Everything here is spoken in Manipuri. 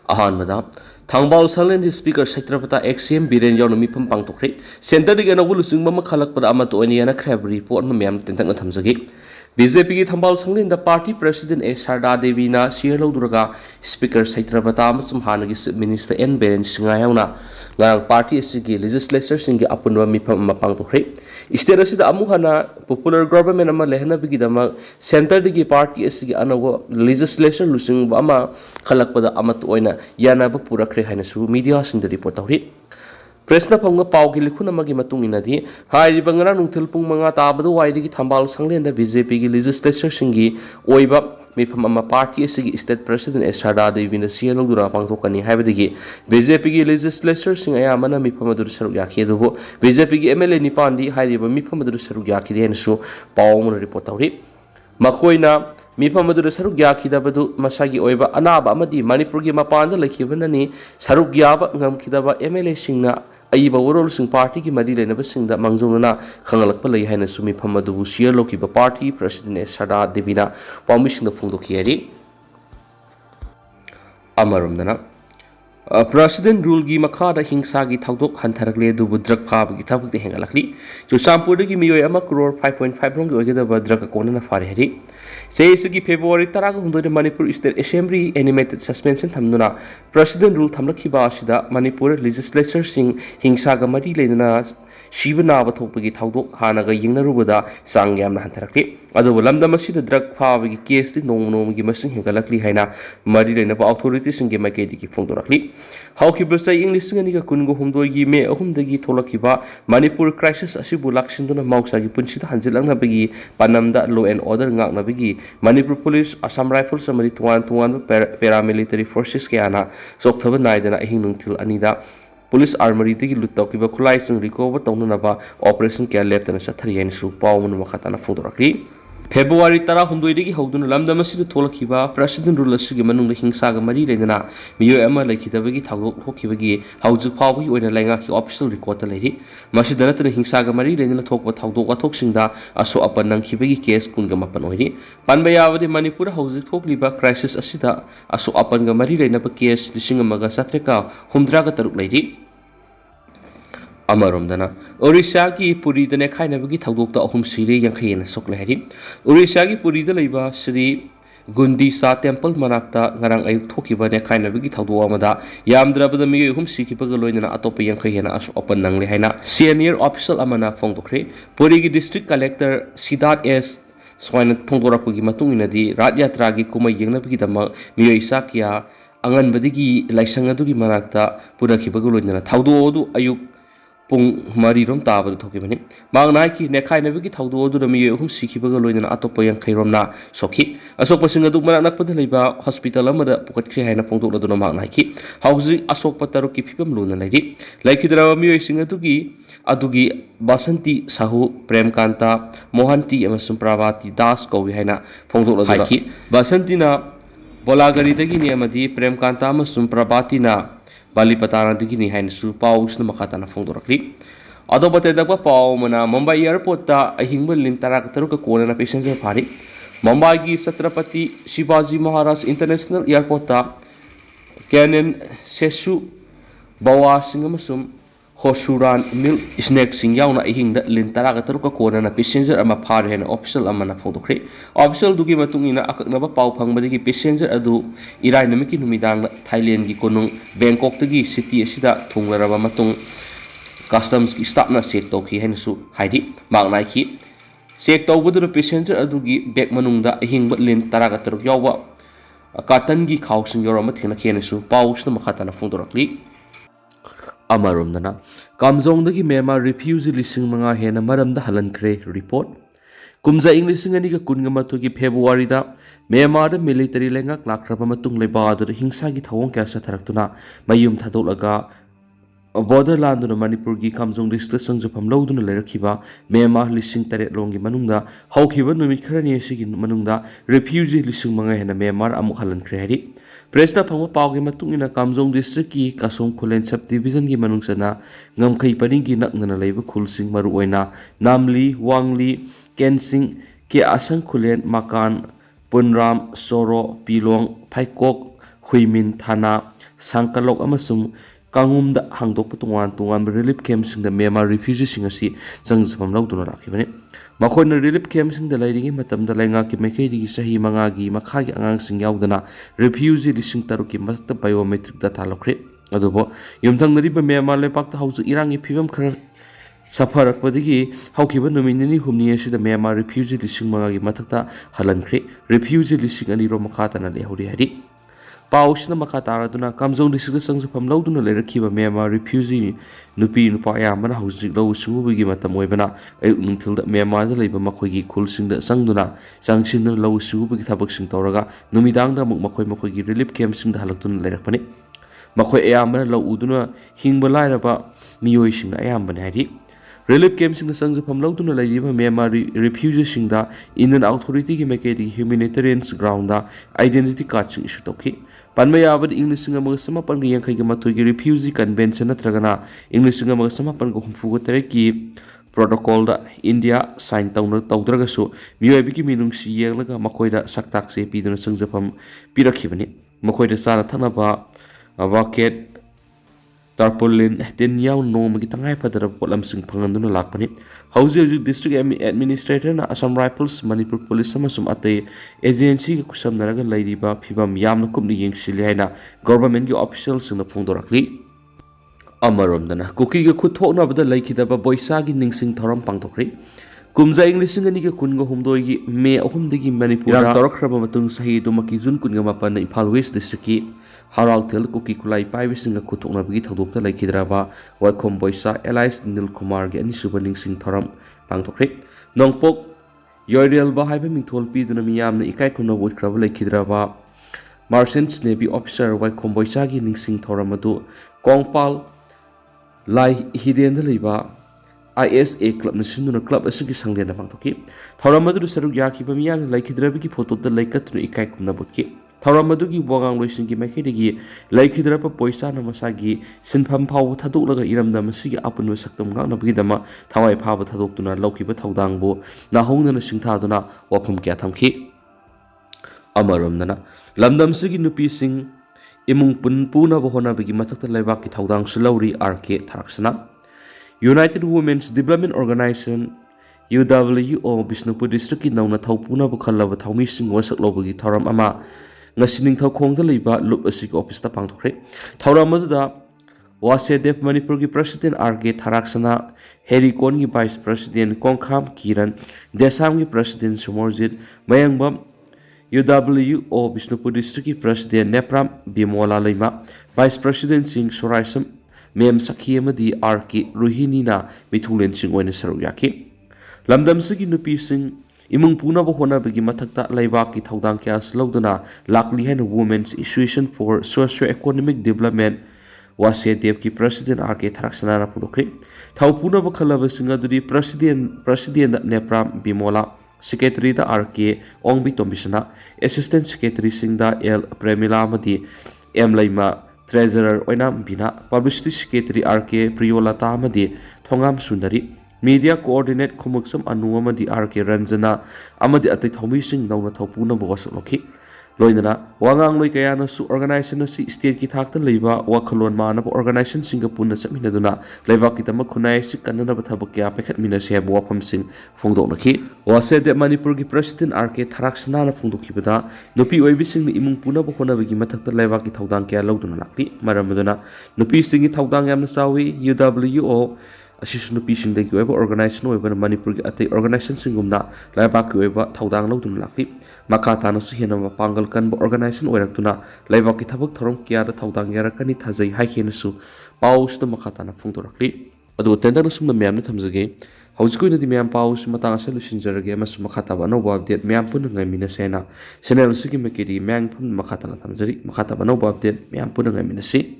अहानबदा थांबाल सांगलेन स्पीकर सेक्रेटरी एक्सएम बीरेन यावना मिफम पांगथोखरे सेंटर दिगे नवु लुसिंग मम खलकपदा अमत ओइना यानाख्रेब रिपोर्ट मयam तेंतंग थमजगे बीजेपी की थंबाल सांगलेन the party president A Sharda Devi ना शेयर लौदुरगा स्पीकर सेक्रेटरी हानगी मिनिस्टर एन बीरेन सिंगा यावना ngang party asigi legislature singi apunwa mifam mapang tokre state asida amuhana popular government ama lehna bigidama center digi party asigi anawo legislature lusing ama khalakpada amat oina yana ba purakre haina su media sing the report tawri Presna Ponga Pauki Likunamagi Matunginadi, Hai Bangara Nutil Pumanga Tabadu Waidi Tambal Sangli and the BJP legislature Singi, Oiba, Mipama Party Sigi State President Esada, the Viniciano Durapangokani, Havidi, BJP legislature Singayamana Mipamadur Seruyaki, BJP MLA Nipandi, Hai Mipamadur Seruyaki, and so Paum reportari. Makoina Mipamadur Seruyaki, Dabadu, Masagi Oiba, Anaba Amadi, Manipurgi Mapanda, like Hivanani, Sarugyaba, Namkidaba, MLA Singna. Aiba World Sing Party ki Madi Lena Sing that Mangzona Kangalakpala Hana Sumi Pamadu Shir Loki Party President Sada Devina permission the Fundo Kieri Amarumdana President Rule Gi Makada Hingsagi Tautok Hantharagle do drug pub Gitabuk the Hengalakli to Sampur the miyoi Amakur 5.5 wrong to get about drug Kona Farihari. Says to February Taragundo the Manipur State Assembly animated suspension Tamnuna President Rule Tamlakiba Shida Manipur legislature sing Hingsaga Mari Lena Shivana Topagi Taudo Hanaga Yingna Rubada Sangyam Hantarakli. Other Lamda Mashida drug power case the no gimasing Hingalakli Hina Mari Lena authorities in Gemakedi Fondorakli. How Kibur say English Singa Kungo Humdogi me Humdagi Tolakiba Manipur crisis Asibu Lakshinduna Mausagi Punchita Hanzilanga Bigi Panamda law and order Nabigi Manipur police Assam rifles Samari Tuan paramilitary forces Kiana Soktavan Naidana Hinung till Anida Police Armory Tigi Lutokiba Kulais and recover Tonaba Operation Care left and Satari and Su Pawan Makatana Fondorakli. February Tara Hundui Hodun Lamdamasi to Tolakiba, President Rulasigi Manung Hingsaga Mari Lena, Mio Emma Lakitavagi Hokivagi, Hauzu Pawi or the Langaki official record lady. Masidana Hingsaga Mari Lena talk about how Toxinda, Aso Apanang Kibagi case Kungamapanoi. Panbayava de Manipur House Tokliba crisis Asida, Aso Apanga Mari Lena case, the Singamaga Satreka, Humdraga lady. Amarumdana Orissa ki Puri the Nekainavagi Tagokta Hum Siri Yankayan Soklahari Orissa ki Puri the Leva Sri Gundi Sa Temple Manakta Narang Ayuk Tokiba Nekainavagi Taduamada Yamdra the Miyoi Hum Sikipagaloina Atopa Yankayana as open Nanglihana Senior Official Amana Fongdokre Purigi District Collector Sidat S. Swainat Pondorapugi Matunginadi Radyatragi Kuma Yanapigidama Miyoi Sakya Angan Badigi Laisangadugi Manakta Pudakibagaloina Taudu Ayuk Pung Marirom Taba Tokimani. Mangnaki, Nekai Naviki Taudu, the Miyum Sikibago in Atopoyan Kairomna, Soki, a sopasinga Dumanapataliba, Hospital Amada, Pukatri and Ponto do Manaki, Hausi, Asok Pataruki Pipam Luna lady, like Hidra Miyoi Singatugi, Adugi, Basanti, Sahu, Prem Kanta, Mohanti, Emerson Pravati, Dasko, Vihana, Ponto Haki, Basantina, Bolagari Dagini Amadi, Prem Kanta, Masum Prabatina. Bali Patana Digini Hansu, Paus Namakatana Fondorakli. Although Batedaba Pau Mana, Mumbai Airport, a Himble in Taraktaruka Kona passenger party. Mumbai Satrapati Shivaji Maharaj International Airport, Canon Sesu, Bawa Singamasum, Hosuran, Milk, Snack Singyauna, Hing that Lintarakaruka Kona, passenger and a party and official Amana Fondokri. Official Dugimatumina Aknaba Pau Pangmadi passenger Adu, Iranamiki Numidang, Thailand Gikonung, Bangkok Tagi City Sida, Tungaraba Matung, Customs Stapna Sektoki Hensu, Heidi, Magnaki. Sekto with the passenger Adugi, Beckmanunda, Hing but Lin Tarakatur Yawa, a Katangi Kaus in Yoramatina Kenesu, Paus the Makatana Fondorakli. Amarumdana Kamzong the Mema refused listening Manga Hena Madam the Halan Cray report. Kumza English and Kungamatuki February da Mema the military lenga Lakrabamatung Lebad the Hingsagi Tawon Casa Taraktuna, Mayum Tatolaga, a borderland on the Manipurgi Kamzong discussions of Lodun Lerakiba, Mema listening Taret Longi Manunda, how Kivan Mikarani in Manunda, refused listening Manga Hena Memar Amuhalan Cray. Presna Pama Pagi Matungina Kamzong District Kasong Kulen Subdivision Gimanungsana, Ngam Kaiparingi Naknana Labor Kulsing Maruena, Namli, Wangli, Kensing, Ke Asang Kulen, Makan, Punram, Soro, Pilong, Paikok, Huimin Thana Sangkalok amasung Kangumda hangdokpa tongan relief campsingda Myanmar refugees asi changjapam lauduna lakhibani makhona relief campsingda lairingi matamda laingaki maikhaidigi sahi mangagi makhagi angangsing yaudana refugee lising taruki matakta biometric data lokre adubo yumthangnariba Myanmar lepakta hauju irangi phibam khara safarakpadagi haukiba numinini humni asida Myanmar refugee lising mangagi matakta halankre refugee lising ani ro makhatana lehuri hari Pausna Makataraduna comes on the citizens of Lauduna Lerakiba Myanmar refugee Nupi Nupa Yamana Housing Low Subigimata Moebana until the Myanmar the labor Makogi Kulsing the Sangduna Sangshin Low Subig Tabaxing Toraga Numidanga Makoi Makogi relief camps in the Halakun Lerapani Makoi Yamana Low Uduna Hingbalaba miyoi Ayambanadi Relief camps in the sons of Lauduna Laiba Myanmar refugees in the Indian authority make humanitarian ground identity card issue toki. Panmayabad English Samapan Yankaigamatu refugee convention at Ragana, English Samapan Gumfugotereki protocol da India sign town Taudragaso, miyoi minung si Yelaga Makoida Saktaxe Pidon Sangzapam Pirakibani, Makoida Sara Tanaba, Avaket. Tarpaulin ten yaw no magitangai padara polam sing panganduna lakpani hauji district administrator na Assam Rifles Manipur Police amasum ate agency ka kusam naraga lairiba phibam yamna kumni yengsili haina government gi officials na phongdorakli amaromdana kuki ga khuthokna bada laikidaba boisa gi ningsing thoram pangthokri kumza english ngani ga kunga humdoi gi me ahumdagi Manipur ra torakraba matung sahi dumaki jun kunga mapan Imphal West district ki Haraltel Kuki Kulai Piving a Kutung Bigi Doctor like Hidraba, Wakom Boisa, Elias Nil Kumar, and Subaning Sing Toram, Pangtokrik, Nongpok, Yoriel Bahibing told Pidunamiam, the Ikaikuna would travel like Hidraba, Martians Navy officer, Wakom Boisagi, Ningsing Toramadu, Kongpal, Lai Hidden the Liba, ISA Club National Club as Sangana Pangtoki, Toramadu Saruyaki Bamian, like Hidrabiki photo the lake to Ikaikuna Butki. Thauramadu Bogang Racing Makidigi, Lake Hidrapa Poisa Namasagi, Sinpam Pow Tadulaga Iram Damasi up and Saktum Ganabidama, Tawai Pava Tadokuna, Loki Bataudango, Nahona Sintaduna, Wapum Gatamki Amaramnana, Lamdam Sigi Nupi Sing, Imung Puna Bohona Bigimataka Levaki Taudang Sulauri Arke Taraksana, United Women's Development Organization. UWO Bisnupur District in Nauna Taupuna Bukala Taumi Sing was at Lobagi Taram Ama. Nasining Tokong the Liba, look a sick office the Pangtokre. Tauramada was a Def Manipurgi President Arge Taraksana, Harry Kongi Vice President Konkam Kiran, Desamgi President Sumorzid, Mayangbam, UWO Bisnupur District President Nepram Bimola Lima, Vice President Singh Soraisam, Mem Sakiamadi Arki, Ruhinina, Mitulen Sing Wenisaruyaki. Lamdam Sigi Nupi Sing. Imung Puna Bohona Bigi Matakta Laivaki Taudang Kias Laudana, Lakli Hen Women's Institution for Socio-Economic Development was a Devki President Arke Taraksana Pudokri. Taupuna Bakalava Singaduri President Nepram Bimola, Secretary the Arke, Ongbi Tombisana, Assistant Secretary Singda El Premila Madi, M. Laima, Treasurer Oina Bina, Publicity Secretary Arke Priola Tamadi, Tongam Sundari. Media Coordinate Komuksum Anuama di RK Ranjana Amadi Ati Thomising Nauna Topuna Boss Loki Loinana Wangang Loikayana Su Organization Si State Kitak the Leva Wakalon Mana Organization Singapore Seminaduna Leva Kitama Kunai Sikanana Batabukia Pekat Minasia Wapam Sing Fungdonaki was said that Manipurgi President RK Taraksana Fungdokibada Nupi Webising Imung Puna Bokona Vigimatak the Leva Kitaudankia Lodunaki Maramaduna Nupi Singi Taudang Amnasawi UWO Assistant Pishing the Gueva organization over Manipur at the organization Singumna, Labakueva, Taudang Lodun Laki, Makatana Suhina Pangal Kan organization or Tuna, Lavaki Torom Kia, the Taudang Yarakani Taze, Haikenesu, Paus the Makatana Funtoraki, although Tendanus from the Miamitams again. How's going to the Miam Paus, Matanga solutions are again as Makatavano, Bob dead Miampun and Minasena, Senel Siki Makidi, Mang Pun Makatana Tamzari, Makatabano Bob dead Miampun and Minasi.